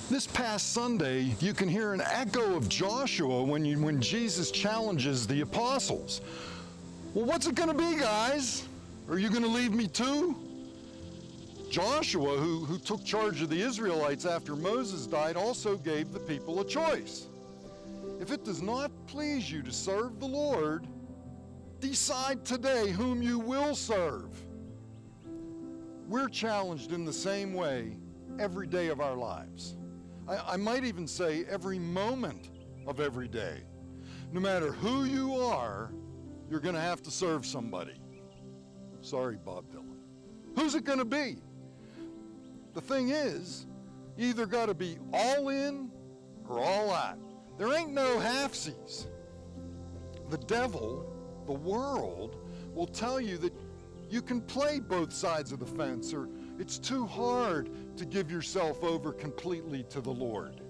This past Sunday, you can hear an echo of Joshua when Jesus challenges the apostles. Well, what's it going to be, guys? Are you going to leave me too? Joshua, who took charge of the Israelites after Moses died, also gave the people a choice. If it does not please you to serve the Lord, decide today whom you will serve. We're challenged in the same way every day of our lives. I might even say every moment of every day. No matter who you are, you're going to have to serve somebody. Sorry, Bob Dylan. Who's it going to be? The thing is, you either got to be all in or all out. There ain't no halfsies. The devil, the world, will tell you that you can play both sides of the fence, or it's too hard to give yourself over completely to the Lord.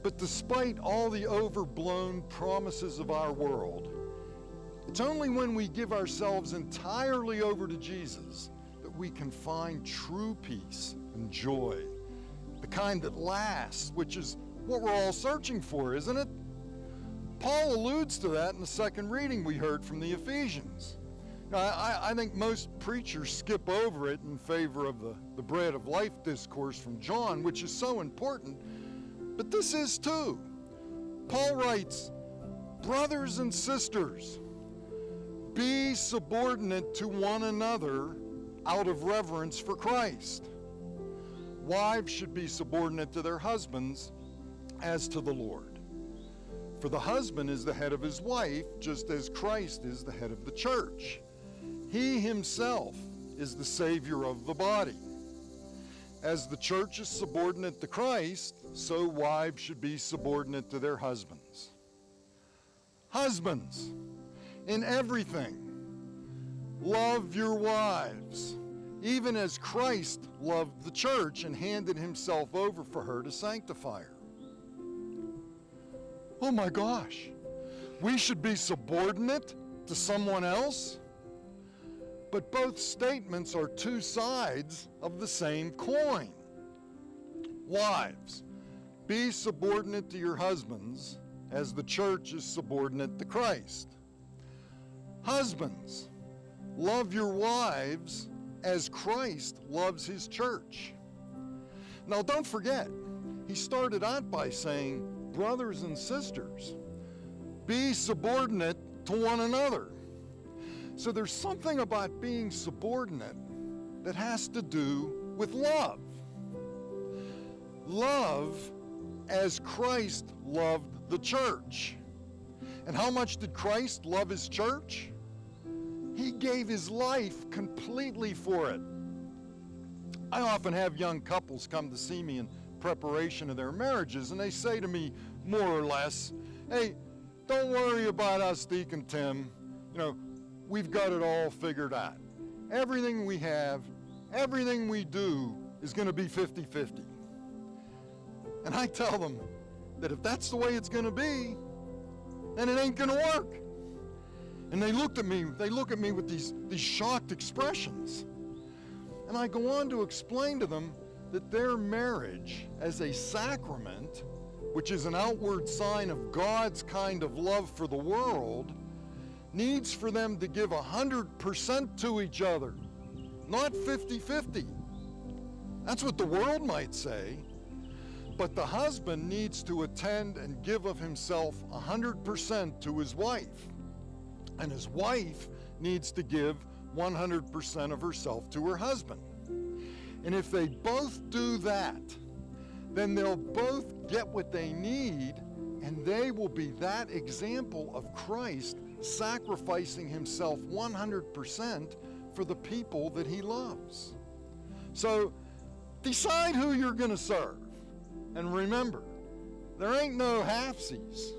But despite all the overblown promises of our world, it's only when we give ourselves entirely over to Jesus that we can find true peace and joy, the kind that lasts, which is what we're all searching for, isn't it? Paul alludes to that in the second reading we heard from the Ephesians. Now, I think most preachers skip over it in favor of the bread of life discourse from John, which is so important, but this is too. Paul writes, "Brothers and sisters, be subordinate to one another out of reverence for Christ. Wives should be subordinate to their husbands as to the Lord. For the husband is the head of his wife, just as Christ is the head of the church. He himself is the Savior of the body. As the church is subordinate to Christ, so wives should be subordinate to their husbands. Husbands, in everything, love your wives, even as Christ loved the church and handed himself over for her to sanctify her." Oh my gosh, we should be subordinate to someone else? But both statements are two sides of the same coin. Wives, be subordinate to your husbands as the church is subordinate to Christ. Husbands, love your wives as Christ loves his church. Now don't forget, he started out by saying, brothers and sisters, be subordinate to one another. So there's something about being subordinate that has to do with love. Love as Christ loved the church. And how much did Christ love his church? He gave his life completely for it. I often have young couples come to see me in preparation of their marriages, and they say to me more or less, "Hey, don't worry about us, Deacon Tim. We've got it all figured out. Everything we have, everything we do is going to be 50-50. And I tell them that if that's the way it's going to be, then it ain't going to work. And they look at me with these shocked expressions. And I go on to explain to them that their marriage as a sacrament, which is an outward sign of God's kind of love for the world, needs for them to give 100% to each other, not 50-50. That's what the world might say. But the husband needs to attend and give of himself 100% to his wife. And his wife needs to give 100% of herself to her husband. And if they both do that, then they'll both get what they need, and they will be that example of Christ sacrificing himself 100% for the people that he loves. So decide who you're going to serve. And remember, there ain't no halfsies.